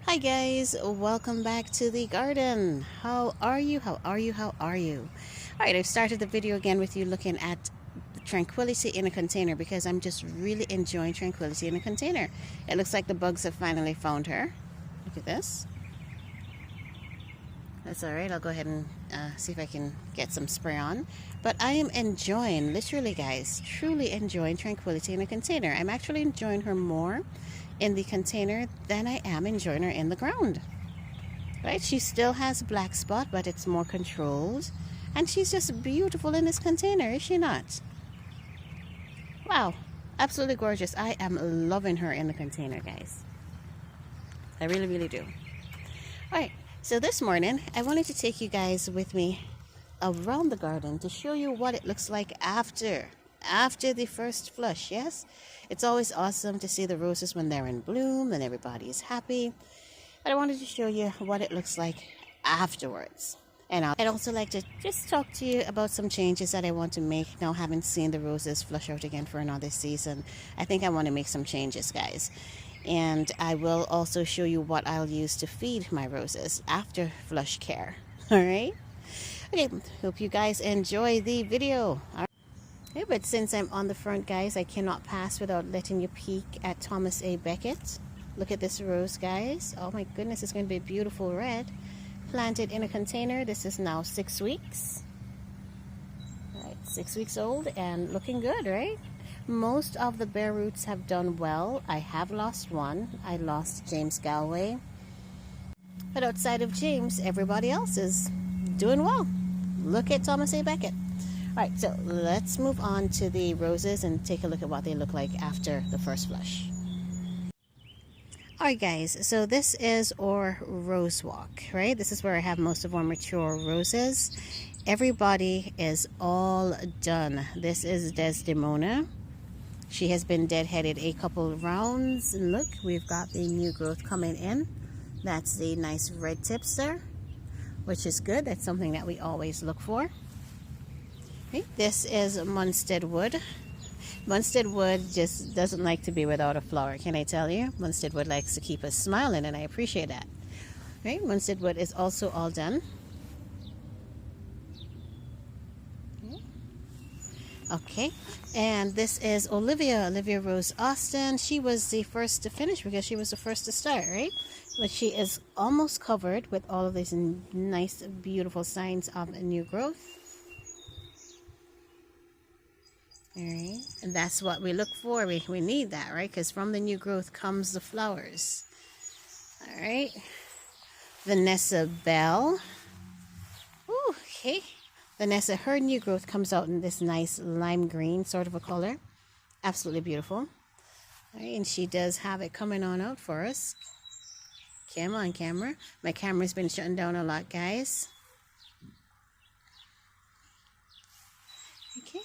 Hi guys, welcome back to the garden. How are you? How are you? How are you? Alright, I've started the video again with you looking at tranquility in a container because I'm just really enjoying tranquility in a container. It looks like the bugs have finally found her. Look at this. That's alright, I'll go ahead and see if I can get some spray on. But I am enjoying, literally guys, truly enjoying tranquility in a container. I'm actually enjoying her more in the container than I am enjoying her in the ground. Right? She still has a black spot, but it's more controlled. And she's just beautiful in this container, is she not? Wow, absolutely gorgeous. I am loving her in the container, guys. I really, really do. Alright, so this morning, I wanted to take you guys with me around the garden to show you what it looks like after the first flush. Yes, it's always awesome to see the roses when they're in bloom and everybody is happy, but I wanted to show you what it looks like afterwards. And I'd also like to just talk to you about some changes that I want to make now, having seen the roses flush out again for another season. I think I want to make some changes, guys, and I will also show you what I'll use to feed my roses after flush care. All right, okay, hope you guys enjoy the video. Okay, but since I'm on the front, guys, I cannot pass without letting you peek at Thomas A. Becket. Look at this rose, guys. Oh my goodness, it's going to be a beautiful red. Planted in a container. This is now 6 weeks. All right, 6 weeks old and looking good, right? Most of the bare roots have done well. I have lost one. I lost James Galway. But outside of James, everybody else is doing well. Look at Thomas A. Becket. Alright, so let's move on to the roses and take a look at what they look like after the first flush. Alright guys, so this is our rose walk, right? This is where I have most of our mature roses. Everybody is all done. This is Desdemona. She has been deadheaded a couple rounds. And look, we've got the new growth coming in. That's the nice red tips there, which is good. That's something that we always look for. Okay, this is Munstead Wood. Munstead Wood just doesn't like to be without a flower, can I tell you? Munstead Wood likes to keep us smiling, and I appreciate that. Okay, Munstead Wood is also all done. Okay, and this is Olivia Rose Austin. She was the first to finish because she was the first to start, right? But she is almost covered with all of these nice, beautiful signs of a new growth. All right, and that's what we look for. We need that, right? Because from the new growth comes the flowers. All right, Vanessa Bell. Ooh, okay, Vanessa, her new growth comes out in this nice lime green sort of a color. Absolutely beautiful. All right, and she does have it coming on out for us. Come on, camera. My camera's been shutting down a lot, guys. Okay.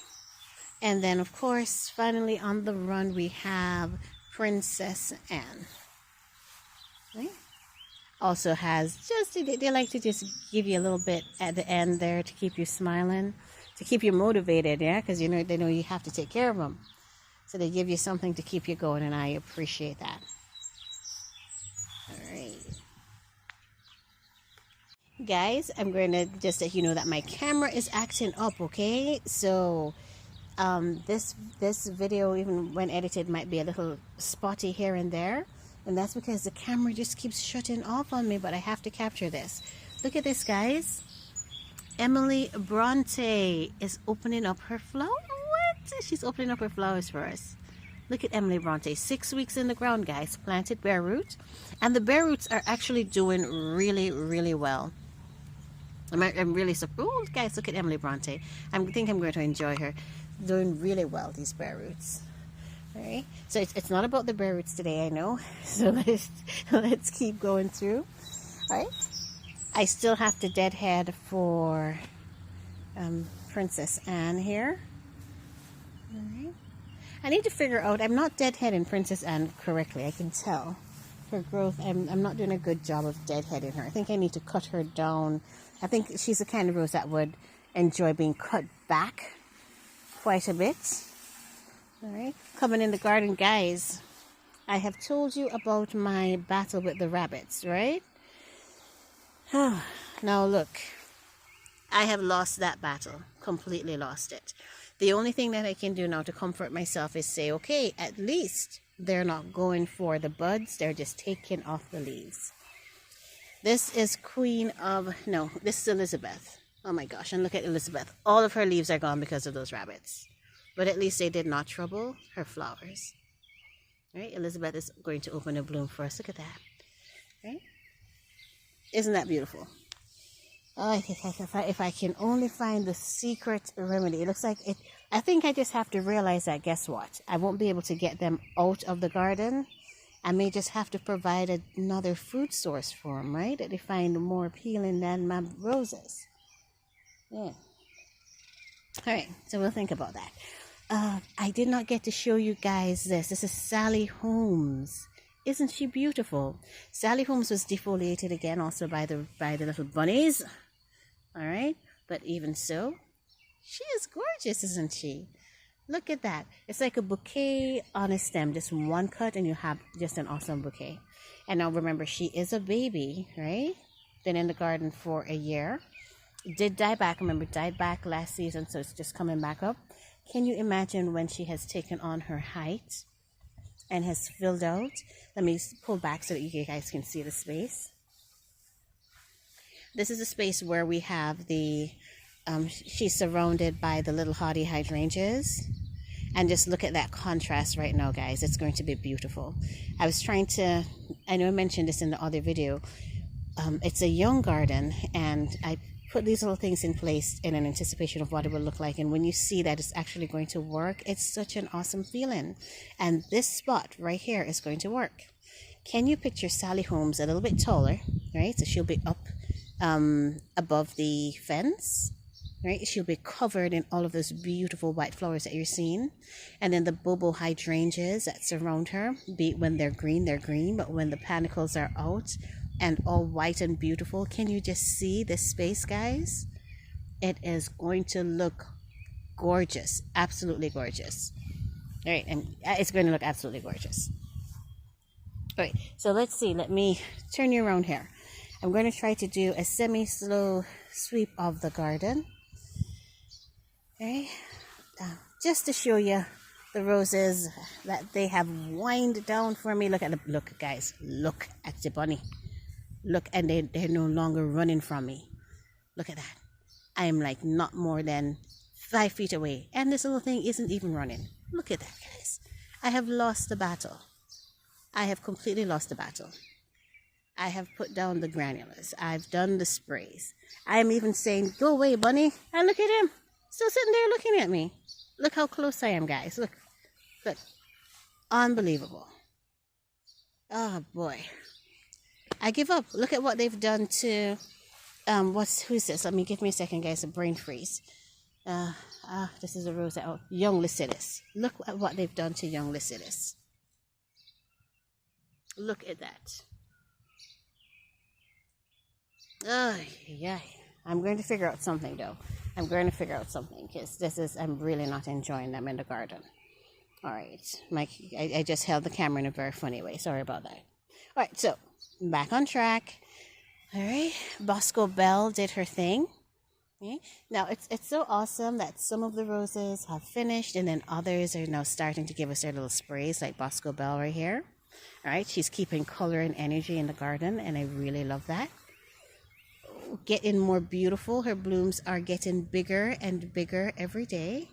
And then, of course, finally on the run, we have Princess Anne. Right? Also has just, they like to just give you a little bit at the end there to keep you smiling, to keep you motivated, yeah? Because you know, they know you have to take care of them. So they give you something to keep you going, and I appreciate that. All right. Guys, I'm going to just let you know that my camera is acting up, okay? So this video, even when edited, might be a little spotty here and there, and that's because the camera just keeps shutting off on me, but I have to capture this. Look at this, guys. Emily Bronte is opening up her flower. What? She's opening up her flowers for us. Look at Emily Bronte. 6 weeks in the ground, guys. Planted bare root, and the bare roots are actually doing really, really well. I'm really surprised. Oh, guys, look at Emily Bronte. I think I'm going to enjoy her. Doing really well, these bare roots. All right, so it's not about the bare roots today, I know. So let's keep going through. All right, I still have to deadhead for Princess Anne here. All right, I need to figure out, I'm not deadheading Princess Anne correctly. I can tell her growth. I'm not doing a good job of deadheading her. I think I need to cut her down. I think she's the kind of rose that would enjoy being cut back quite a bit. All right, coming in the garden, guys. I have told you about my battle with the rabbits, right? Now look, I have lost that battle, completely lost it. The only thing that I can do now to comfort myself is say, okay, at least they're not going for the buds, they're just taking off the leaves. This is this is Elizabeth. Oh my gosh, and look at Elizabeth. All of her leaves are gone because of those rabbits. But at least they did not trouble her flowers. Right? Elizabeth is going to open a bloom for us. Look at that. Right? Isn't that beautiful? Oh, if I can only find the secret remedy. It looks like it. I think I just have to realize that, guess what? I won't be able to get them out of the garden. I may just have to provide another food source for them, right? That they find more appealing than my roses. Yeah. All right, so we'll think about that. I did not get to show you guys this. This is Sally Holmes. Isn't she beautiful? Sally Holmes was defoliated again also by the little bunnies. All right, but even so, she is gorgeous, isn't she? Look at that. It's like a bouquet on a stem, just one cut and you have just an awesome bouquet. And now remember, she is a baby, right? Been in the garden for a year. Did die back, remember, died back last season, so it's just coming back up. Can you imagine when she has taken on her height and has filled out? Let me pull back so that you guys can see the space. This is a space where we have the she's surrounded by the little hardy hydrangeas, and just look at that contrast right now, guys. It's going to be beautiful. I was trying to, I know I mentioned this in the other video, it's a young garden, and I put these little things in place in an anticipation of what it will look like, and when you see that it's actually going to work, it's such an awesome feeling. And this spot right here is going to work. Can you picture Sally Holmes a little bit taller, right? So she'll be up above the fence, right? She'll be covered in all of those beautiful white flowers that you're seeing. And then the bobo hydrangeas that surround her, be it when they're green, but when the panicles are out and all white and beautiful, can you just see this space, guys? It is going to look gorgeous, absolutely gorgeous. All right, and it's going to look absolutely gorgeous. All right, so let's see. Let me turn you around here. I'm going to try to do a semi-slow sweep of the garden. Okay, just to show you the roses that they have wind down for me. Look, guys, look at the bunny. Look, and they're no longer running from me. Look at that. I am like not more than 5 feet away, and this little thing isn't even running. Look at that, guys. I have lost the battle. I have completely lost the battle. I have put down the granulars. I've done the sprays. I'm even saying, go away, bunny. And look at him. Still sitting there looking at me. Look how close I am, guys. Look. Look. Unbelievable. Oh, boy. I give up. Look at what they've done to... who's this? Give me a second, guys. A brain freeze. This is a rose. Young Lycidas. Look at what they've done to young Lycidas. Look at that. Oh, yeah. I'm going to figure out something, though. I'm going to figure out something, because I'm really not enjoying them in the garden. All right. I just held the camera in a very funny way. Sorry about that. All right, so back on track. All right. Boscobel did her thing. Okay. Now, it's so awesome that some of the roses have finished, and then others are now starting to give us their little sprays, like Boscobel right here. All right. She's keeping color and energy in the garden, and I really love that. Getting more beautiful. Her blooms are getting bigger and bigger every day.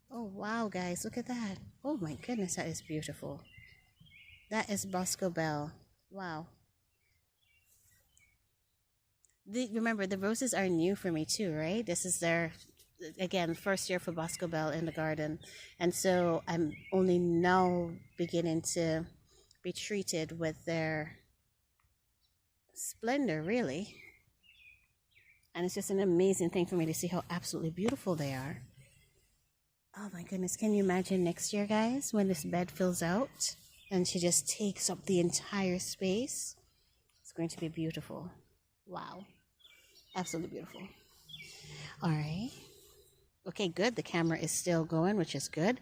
Oh, wow, guys. Look at that. Oh, my goodness. That is beautiful. That is Boscobel. Wow. Remember, the roses are new for me too, right? This is their, again, first year for Boscobel in the garden. And so I'm only now beginning to be treated with their splendor, really. And it's just an amazing thing for me to see how absolutely beautiful they are. Oh my goodness, can you imagine next year, guys, when this bed fills out and she just takes up the entire space? It's going to be beautiful. Wow, absolutely beautiful. All right, okay, good. The camera is still going, which is good.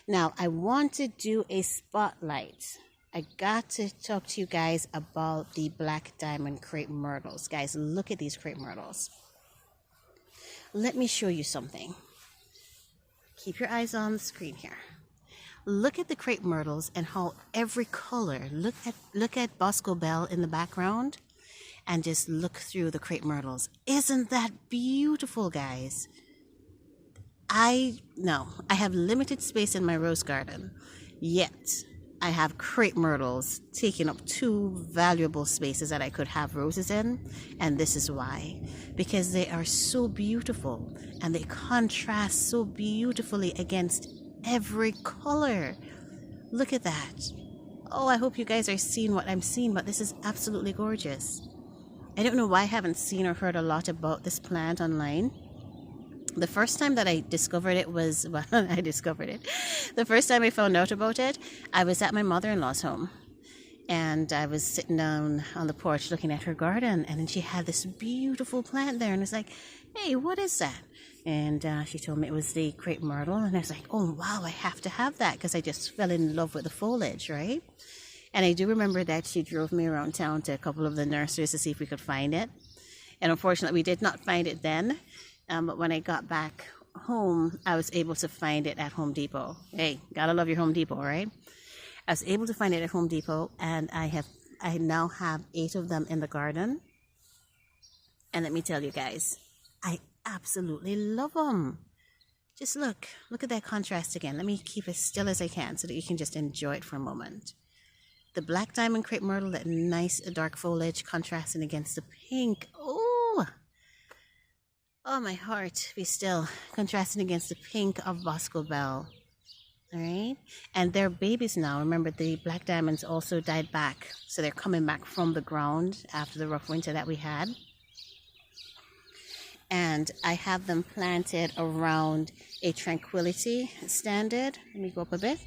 Now, I want to do a spotlight. I got to talk to you guys about the black diamond crepe myrtles. Guys, look at these crepe myrtles. Let me show you something. Keep your eyes on the screen here. Look at the crepe myrtles and how every color, look at Boscobel in the background and just look through the crepe myrtles. Isn't that beautiful, guys? I have limited space in my rose garden, yet I have crepe myrtles taking up 2 valuable spaces that I could have roses in, and this is why. Because they are so beautiful and they contrast so beautifully against every color. Look at that. Oh, I hope you guys are seeing what I'm seeing, but this is absolutely gorgeous. I don't know why I haven't seen or heard a lot about this plant online. The first time that I discovered it was, well, the first time I found out about it, I was at my mother-in-law's home. And I was sitting down on the porch looking at her garden. And then she had this beautiful plant there. And I was like, hey, what is that? And she told me it was the crepe myrtle. And I was like, oh, wow, I have to have that. Because I just fell in love with the foliage, right? And I do remember that she drove me around town to a couple of the nurseries to see if we could find it. And unfortunately, we did not find it then. But when I got back home, I was able to find it at Home Depot. Hey, gotta love your Home Depot, right? I was able to find it at Home Depot, and I now have 8 of them in the garden. And let me tell you guys, I absolutely love them. Just look at that contrast again. Let me keep as still as I can so that you can just enjoy it for a moment. The black diamond crepe myrtle, that nice dark foliage contrasting against the pink. Oh, my heart, be still. Contrasting against the pink of Boscobel. All right? And they're babies now. Remember, the black diamonds also died back. So they're coming back from the ground after the rough winter that we had. And I have them planted around a tranquility standard. Let me go up a bit.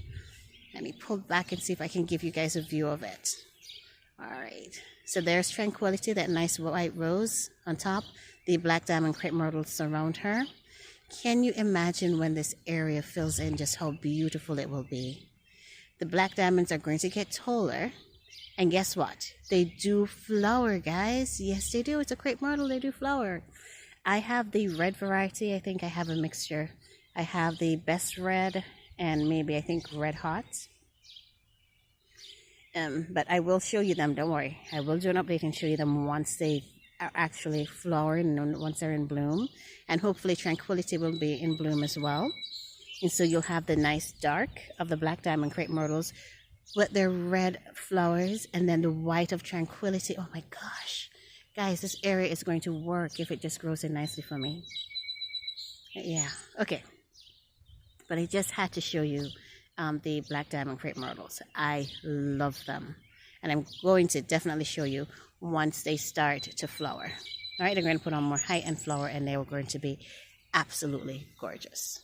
Let me pull back and see if I can give you guys a view of it. All right. So there's tranquility, that nice white rose on top. The black diamond crepe myrtles surround her. Can you imagine when this area fills in just how beautiful it will be? The black diamonds are going to get taller. And guess what? They do flower, guys. Yes, they do. It's a crepe myrtle. They do flower. I have the red variety. I think I have a mixture. I have the best red and maybe I think red hot. But I will show you them. Don't worry. I will do an update and show you them once they are actually flowering and once they're in bloom, and hopefully tranquility will be in bloom as well. And so you'll have the nice dark of the black diamond crepe myrtles with their red flowers and then the white of tranquility. Oh my gosh, guys, this area is going to work if it just grows in nicely for me. Yeah, okay, but I just had to show you the black diamond crepe myrtles. I love them, and I'm going to definitely show you once they start to flower. All right, they're going to put on more height and flower, and they are going to be absolutely gorgeous.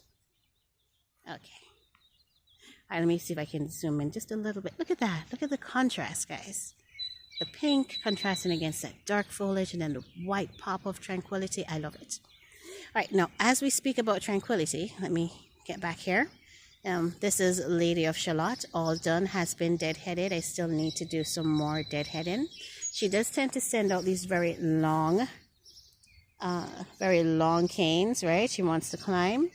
Okay. All right, let me see if I can zoom in just a little bit. Look at that. Look at the contrast, guys. The pink contrasting against that dark foliage, and then the white pop of tranquility. I love it. All right, now, as we speak about tranquility, let me get back here. This is Lady of Shalott. All done, has been deadheaded. I still need to do some more deadheading. She does tend to send out these very long canes, right? She wants to climb.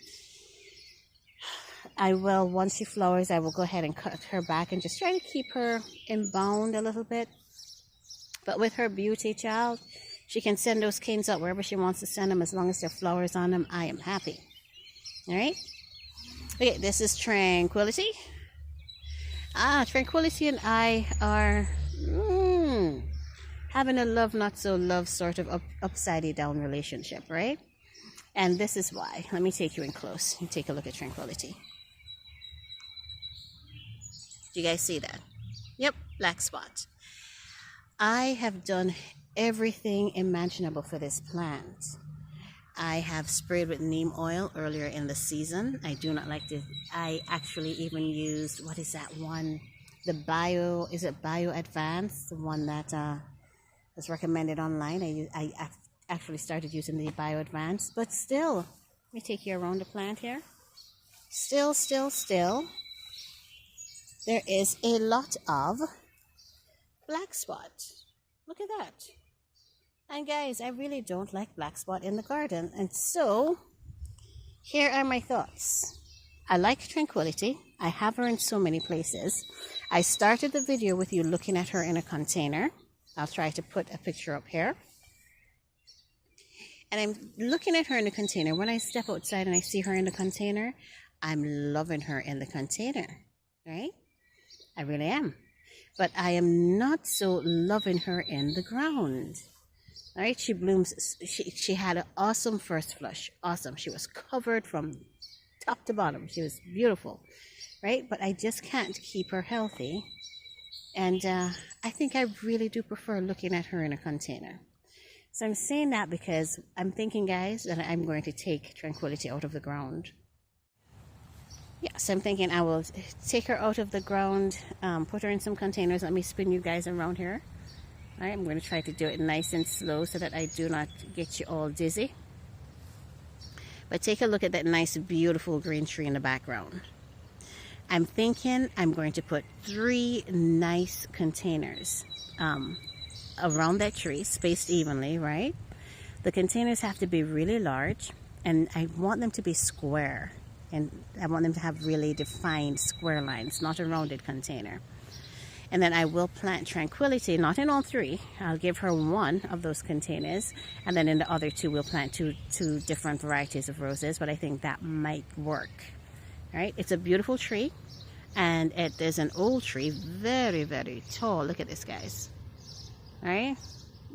I will, once she flowers, I will go ahead and cut her back and just try to keep her in bound a little bit. But with her beauty, child, she can send those canes out wherever she wants to send them. As long as there are flowers on them, I am happy. All right? Okay, this is Tranquility. Tranquility and I are having a love, not so love sort of upside down relationship, right? And this is why. Let me take you in close and take a look at Tranquility. Do you guys see that? Yep, black spot. I have done everything imaginable for this plant. I have sprayed with neem oil earlier in the season. I do not like this. I actually even used, what is that one? The Bio, is it Bio Advance? The one that was recommended online. I actually started using the Bio Advance. But still, let me take you around the plant here. Still. there is a lot of black spot. Look at that. And guys, I really don't like black spot in the garden. And so, here are my thoughts. I like Tranquility. I have her in so many places. I started the video with you looking at her in a container. I'll try to put a picture up here. And I'm looking at her in the container. When I step outside and I see her in the container, I'm loving her in the container, right? I really am. But I am not so loving her in the ground. All right, she blooms. She had an awesome first flush. Awesome. She was covered from top to bottom. She was beautiful, right? But I just can't keep her healthy. And I think I really do prefer looking at her in a container. So I'm saying that because I'm thinking, guys, that I'm going to take Tranquility out of the ground. Yeah, so I'm thinking I will take her out of the ground, put her in some containers. Let me spin you guys around here. All right, I'm going to try to do it nice and slow so that I do not get you all dizzy. But take a look at that nice, beautiful green tree in the background. I'm thinking I'm going to put 3 nice containers around that tree, spaced evenly, right? The containers have to be really large, and I want them to be square. And I want them to have really defined square lines, not a rounded container. And then I will plant Tranquility, not in all 3. I'll give her 1 of those containers. And then in the other 2, we'll plant two different varieties of roses. But I think that might work. All right, it's a beautiful tree. And it is an old tree, very, very tall. Look at this, guys. All right?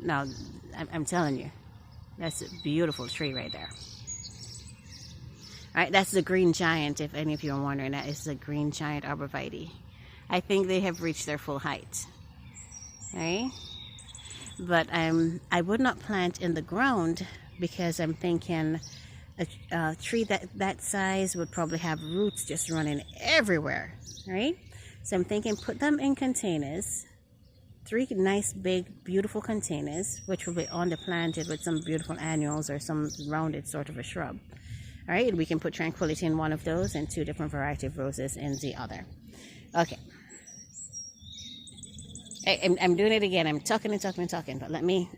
Now, I'm telling you, that's a beautiful tree right there. All right, that's the green giant, if any of you are wondering. That is the green giant arborvitae. I think they have reached their full height. Right? But I would not plant in the ground because I'm thinking a tree that size would probably have roots just running everywhere. Right? So I'm thinking put them in containers. 3 nice, big, beautiful containers, which will be underplanted with some beautiful annuals or some rounded sort of a shrub. All right, and we can put Tranquility in one of those and 2 different variety of roses in the other. Okay. I'm doing it again. I'm talking, but let me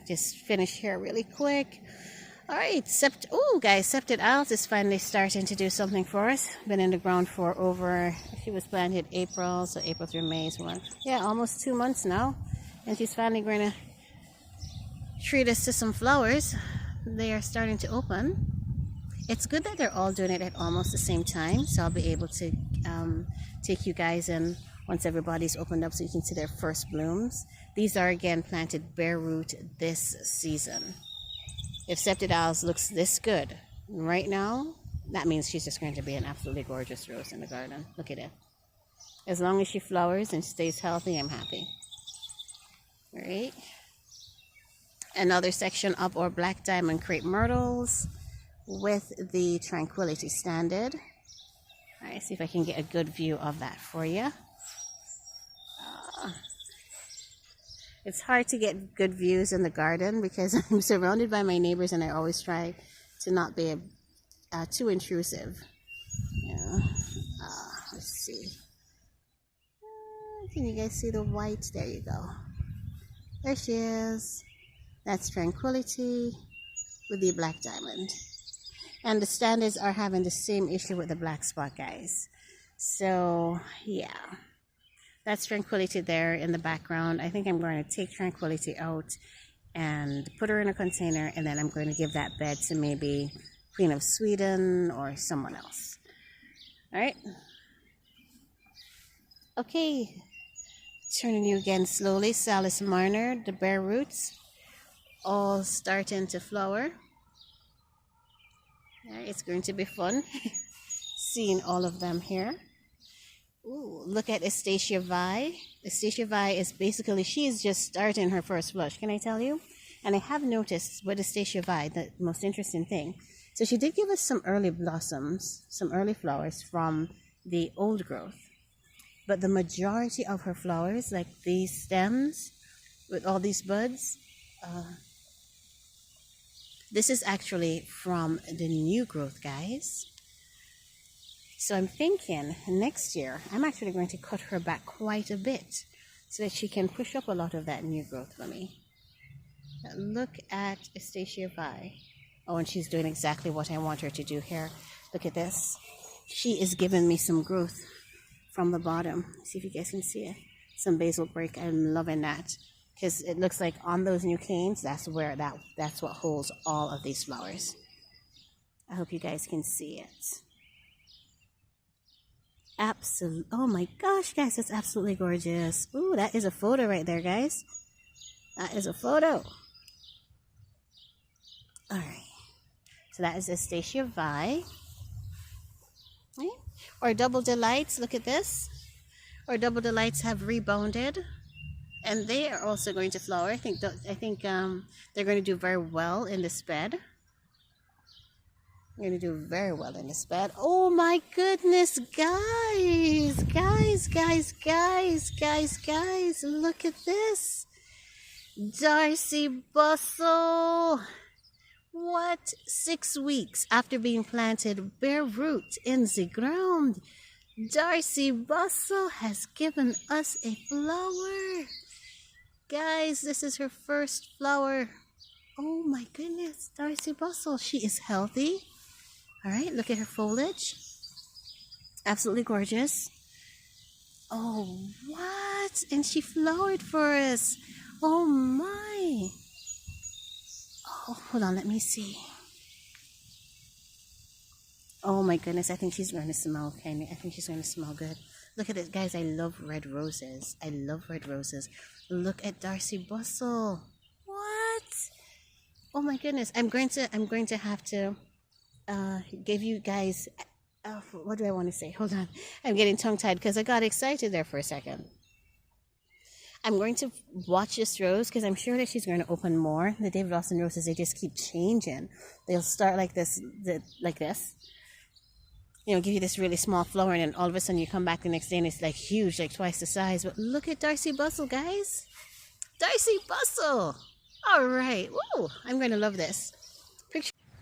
just finish here really quick. All right, guys, Scepted Owls is finally starting to do something for us. Been in the ground for over, she was planted April, so April through May is almost 2 months now. And she's finally going to treat us to some flowers. They are starting to open. It's good that they're all doing it at almost the same time, so I'll be able to take you guys in once everybody's opened up so you can see their first blooms. These are, again, planted bare root this season. If Scepted Owls looks this good right now, that means she's just going to be an absolutely gorgeous rose in the garden. Look at it. As long as she flowers and stays healthy, I'm happy. All right. Another section of our Black Diamond Crape Myrtles with the Tranquility Standard. All right, see if I can get a good view of that for you. It's hard to get good views in the garden because I'm surrounded by my neighbors and I always try to not be too intrusive. Yeah. Let's see. Can you guys see the white? There you go. There she is. That's Tranquility with the black diamond. And the standards are having the same issue with the black spot, guys. So, yeah. That's Tranquility there in the background. I think I'm going to take Tranquility out and put her in a container, and then I'm going to give that bed to maybe Queen of Sweden or someone else. All right. Okay. Turning you again slowly. Salis Marner, the bare roots, all starting to flower. It's going to be fun seeing all of them here. Ooh, look at Astacia Vi. Astacia Vi is basically, she's just starting her first flush, can I tell you? And I have noticed with Astacia Vi, the most interesting thing. So she did give us some early blossoms, some early flowers from the old growth. But the majority of her flowers, like these stems with all these buds, this is actually from the new growth, guys. So I'm thinking next year, I'm actually going to cut her back quite a bit so that she can push up a lot of that new growth for me. Look at Astacia Vi. Oh, and she's doing exactly what I want her to do here. Look at this. She is giving me some growth from the bottom. See if you guys can see it. Some basil break. I'm loving that because it looks like on those new canes, that's what holds all of these flowers. I hope you guys can see it. Absolutely. Oh my gosh, guys, that's absolutely gorgeous. Ooh, that is a photo right there, guys. That is a photo. All right. So that is Astacia Vi. Right? Or Double Delights. Look at this. Or Double Delights have rebounded, and they are also going to flower. I think they're going to do very well in this bed. They're going to do very well in this bed. Oh my goodness, guys! Guys! Look at this. Darcy Bussel. What? 6 weeks after being planted bare root in the ground, Darcy Bussel has given us a flower. Guys, this is her first flower. Oh my goodness, Darcy Bussel. She is healthy. All right, look at her foliage. Absolutely gorgeous. Oh, what? And she flowered for us. Oh my. Oh, hold on, let me see. Oh my goodness, I think she's going to smell kind of, I think she's going to smell good. Look at it, guys. I love red roses. I love red roses. Look at Darcy Bussel. What? Oh my goodness. I'm going to have to give you guys, what do I want to say? Hold on. I'm getting tongue-tied because I got excited there for a second. I'm going to watch this rose because I'm sure that she's going to open more. The David Austin roses, they just keep changing. They'll start like this, you know, give you this really small flower, and then all of a sudden you come back the next day and it's like huge, like twice the size. But look at Darcy Bussel, guys. Darcy Bussel. All right. Woo! I'm going to love this.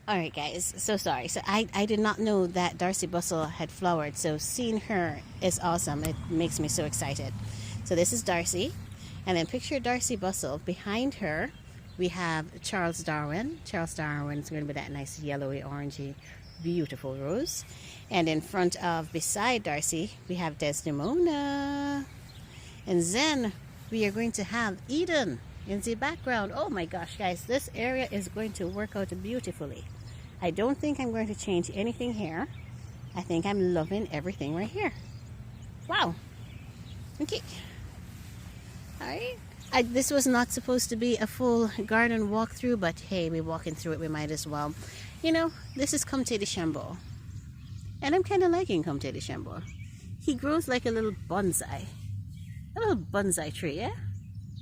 All right, guys. So sorry. So I did not know that Darcy Bussel had flowered. So seeing her is awesome. It makes me so excited. So this is Darcy. And then picture Darcy Bussel. Behind her, we have Charles Darwin. Charles Darwin is going to be that nice yellowy, orangey, beautiful rose. And in front of, beside Darcy, we have Desdemona. And then we are going to have Eden in the background. Oh my gosh, guys, this area is going to work out beautifully. I don't think I'm going to change anything here. I think I'm loving everything right here. Wow. Okay. All right. This was not supposed to be a full garden walkthrough, but hey, we're walking through it. We might as well. You know, this is Comte de Chambord. And I'm kind of liking Comte de Chambord. He grows like a little bonsai. A little bonsai tree, yeah?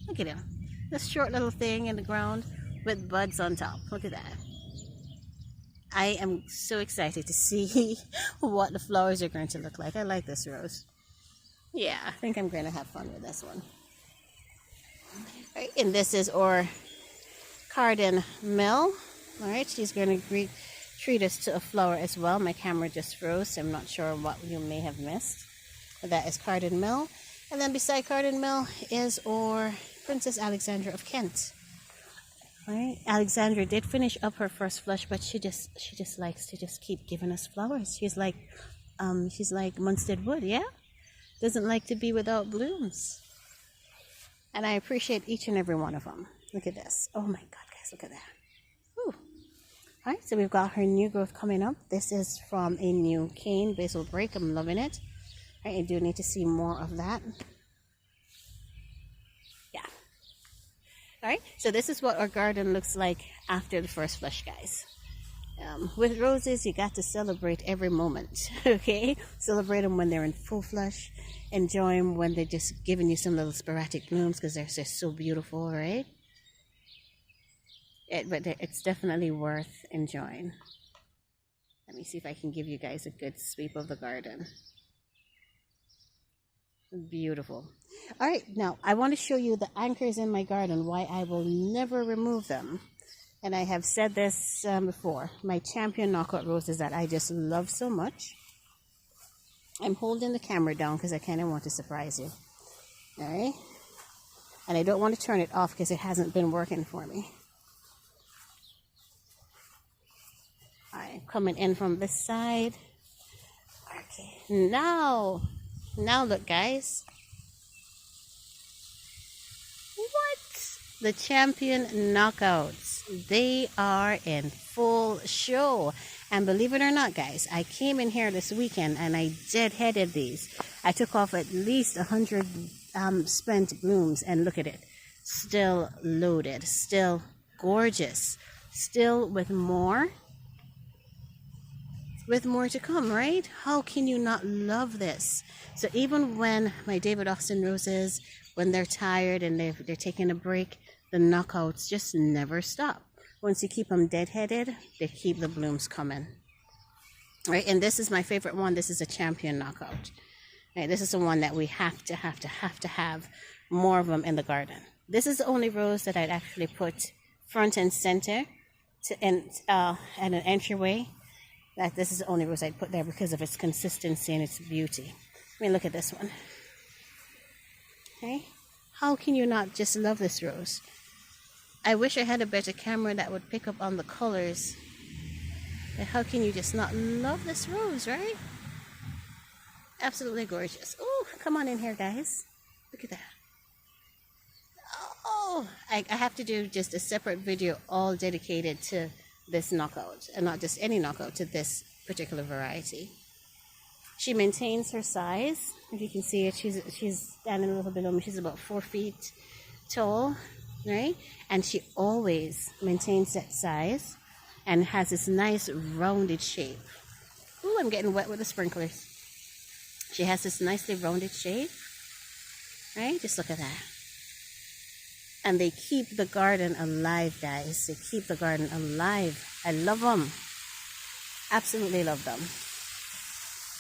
Look at him. This short little thing in the ground with buds on top. Look at that. I am so excited to see what the flowers are going to look like. I like this rose. Yeah, I think I'm going to have fun with this one. All right, and this is our Carden Mill. All right, she's going to treat us to a flower as well. My camera just froze, so I'm not sure what you may have missed. But that is Carden Mill. And then beside Carden Mill is our Princess Alexandra of Kent. All right, Alexandra did finish up her first flush, but she just likes to just keep giving us flowers. She's like Munstead Wood, yeah? Doesn't like to be without blooms. And I appreciate each and every one of them. Look at this. Oh my God, guys, look at that. Whew. All right, so we've got her new growth coming up. This is from a new cane, basil break. I'm loving it. All right, I do need to see more of that. Yeah. All right, so this is what our garden looks like after the first flush, guys. With roses, you got to celebrate every moment, okay? Celebrate them when they're in full flush. Enjoy them when they're just giving you some little sporadic blooms because they're just so beautiful, right? But it's definitely worth enjoying. Let me see if I can give you guys a good sweep of the garden. Beautiful. All right, now I want to show you the anchors in my garden, why I will never remove them. And I have said this before, my champion knockout roses that I just love so much. I'm holding the camera down because I kind of want to surprise you. All right? And I don't want to turn it off because it hasn't been working for me. All right, coming in from this side. Okay, now look, guys. What? The champion knockouts. They are in full show. And believe it or not, guys, I came in here this weekend and I deadheaded these. I took off at least 100 spent blooms, and look at it. Still loaded, still gorgeous, still with more to come, right? How can you not love this? So even when my David Austin roses, when they're tired and they're taking a break, the knockouts just never stop. Once you keep them deadheaded, they keep the blooms coming. Right, and this is my favorite one. This is a champion knockout. Right, this is the one that we have to have more of them in the garden. This is the only rose that I'd actually put front and center and an entryway. That this is the only rose I'd put there because of its consistency and its beauty. I mean, look at this one. Okay, how can you not just love this rose? I wish I had a better camera that would pick up on the colors. But how can you just not love this rose, right? Absolutely gorgeous. Oh, come on in here, guys. Look at that. Oh, I have to do just a separate video all dedicated to this knockout, and not just any knockout, to this particular variety. She maintains her size. If you can see it, she's standing a little below me. She's about 4 feet tall, right? And she always maintains that size and has this nice rounded shape. Ooh, I'm getting wet with the sprinklers. She has this nicely rounded shape, right? Just look at that. And they keep the garden alive, guys. They keep the garden alive. I love them. Absolutely love them.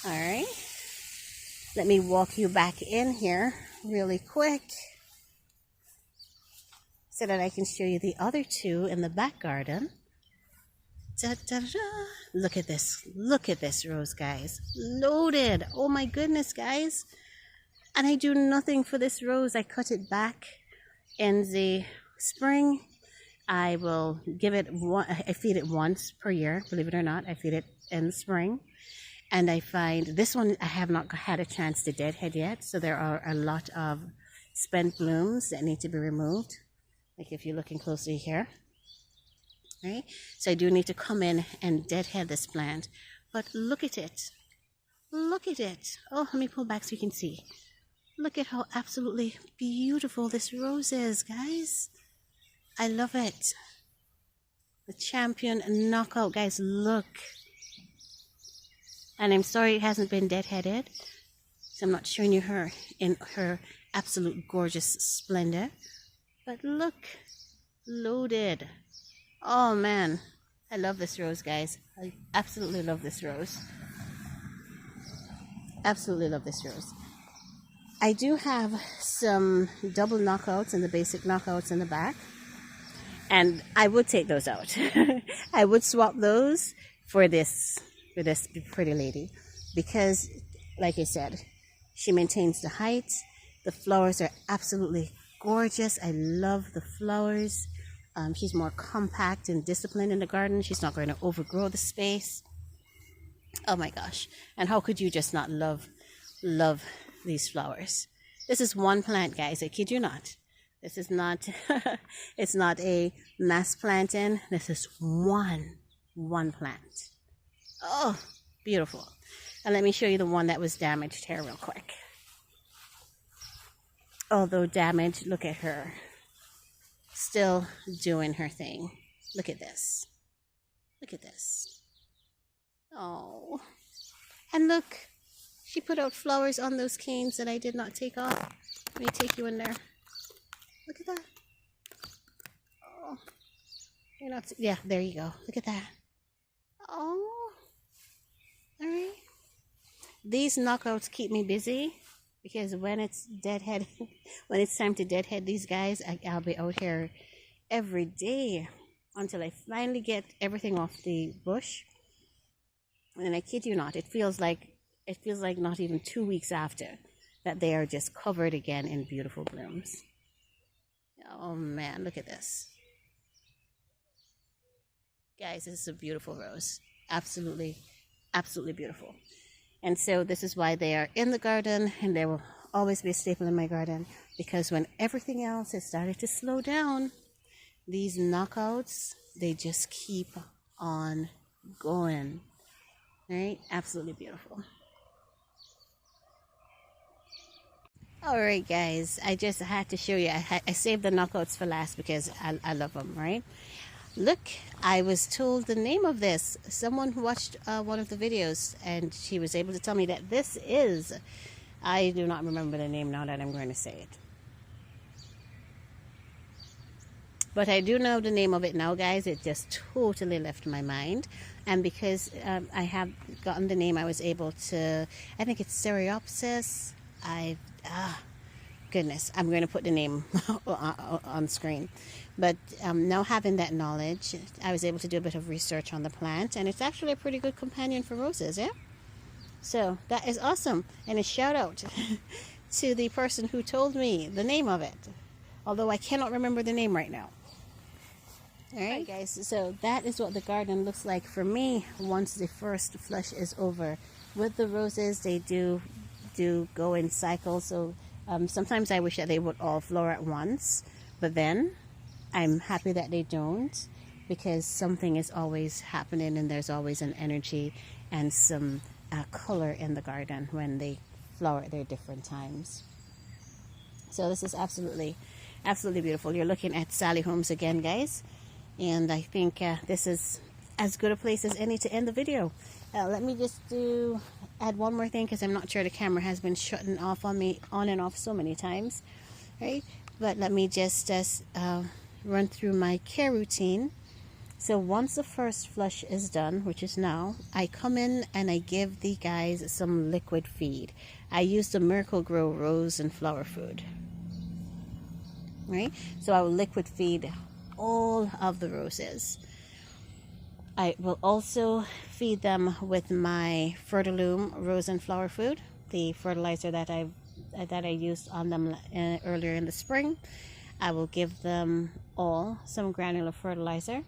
All right. Let me walk you back in here really quick so that I can show you the other two in the back garden. Da, da, da. Look at this. Look at this rose, guys. Loaded. Oh my goodness, guys. And I do nothing for this rose. I cut it back in the spring. I will give it I feed it once per year, believe it or not. I feed it in the spring. And I find this one I have not had a chance to deadhead yet. So there are a lot of spent blooms that need to be removed. Like if you're looking closely here. Right? So I do need to come in and deadhead this plant. But look at it. Look at it. Oh, let me pull back so you can see. Look at how absolutely beautiful this rose is, guys. I love it. The champion knockout, guys, look. And I'm sorry it hasn't been deadheaded. So I'm not showing you her in her absolute gorgeous splendor. But look, loaded. Oh man, I love this rose, guys. I absolutely love this rose. Absolutely love this rose. I do have some double knockouts and the basic knockouts in the back. And I would take those out. I would swap those for this pretty lady. Because, like I said, she maintains the height. The flowers are absolutely gorgeous. I love the flowers. She's more compact and disciplined in the garden. She's not going to overgrow the space. Oh my gosh. And how could you just not love these flowers? This is one plant, guys. I kid you not. This is not, it's not a mass planting. This is one plant. Oh, beautiful. And let me show you the one that was damaged here real quick. Although damaged, look at her. Still doing her thing. Look at this. Look at this. Oh. And look, she put out flowers on those canes that I did not take off. Let me take you in there. Look at that. Oh. You're not, yeah, there you go. Look at that. Oh. All right. These knockouts keep me busy because when it's deadhead, when it's time to deadhead these guys, I'll be out here every day until I finally get everything off the bush. And I kid you not, it feels like it feels like not even 2 weeks after that they are just covered again in beautiful blooms. Oh man, look at this. Guys, this is a beautiful rose. Absolutely, absolutely beautiful. And so this is why they are in the garden, and they will always be a staple in my garden, because when everything else has started to slow down, these knockouts, they just keep on going. Right? Absolutely beautiful. All right, guys, I just had to show you. I saved the knockouts for last because I love them, right? Look, I was told the name of this. Someone who watched one of the videos, and she was able to tell me that this is, I do not remember the name now that I'm going to say it. But I do know the name of it now, guys. It just totally left my mind. And because I have gotten the name, I was able to, I think it's Cereopsis. Goodness, I'm going to put the name on screen. But now having that knowledge, I was able to do a bit of research on the plant. And it's actually a pretty good companion for roses, yeah? So that is awesome. And a shout out to the person who told me the name of it. Although I cannot remember the name right now. Alright guys, so that is what the garden looks like for me once the first flush is over. With the roses, they do go in cycles, so sometimes I wish that they would all flower at once, but then I'm happy that they don't, because something is always happening and there's always an energy and some color in the garden when they flower at their different times. So this is absolutely beautiful. You're looking at Sally Holmes again, guys. And I think this is as good a place as any to end the video. Let me just add one more thing, because I'm not sure the camera has been shutting off on me on and off so many times. Right? But let me just run through my care routine. So once the first flush is done, which is now, I come in and I give the guys some liquid feed. I use the Miracle Grow rose and flower food. Right? So I will liquid feed all of the roses. I will also feed them with my Fertilume rose and flower food, the fertilizer that I used on them earlier in the spring. I will give them all some granular fertilizer.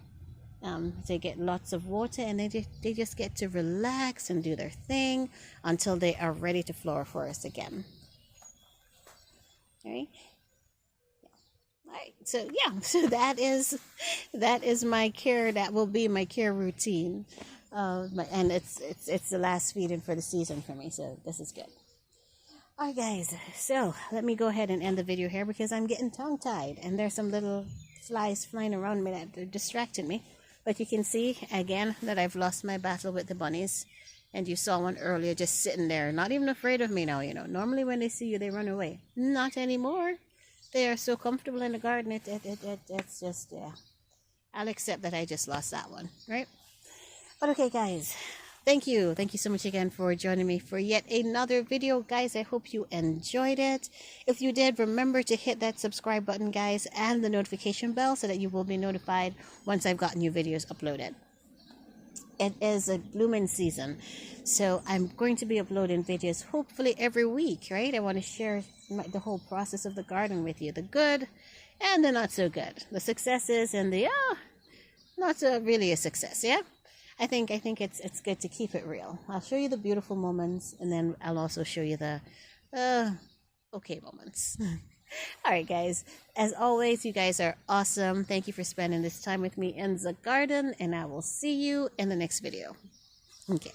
They get lots of water, and they just get to relax and do their thing until they are ready to flower for us again. All right. Alright, so yeah, so that is my care. That will be my care routine, and it's the last feeding for the season for me. So this is good. Alright, guys. So let me go ahead and end the video here, because I'm getting tongue-tied, and there's some little flies flying around me that are distracting me. But you can see again that I've lost my battle with the bunnies, and you saw one earlier just sitting there, not even afraid of me now. You know, normally when they see you, they run away. Not anymore. They are so comfortable in the garden, it's just, yeah. I'll accept that I just lost that one, right? But okay, guys, thank you so much again for joining me for yet another video, guys. I hope you enjoyed it. If you did, remember to hit that subscribe button, guys, and the notification bell, so that you will be notified once I've got new videos uploaded. It is a blooming season, so I'm going to be uploading videos hopefully every week, right? I want to share the whole process of the garden with you, the good and the not so good, the successes and the not so really a success. Yeah, I think it's good to keep it real. I'll show you the beautiful moments, and then I'll also show you the okay moments. All right, guys, as always, you guys are awesome. Thank you for spending this time with me in the garden, and I will see you in the next video. Okay.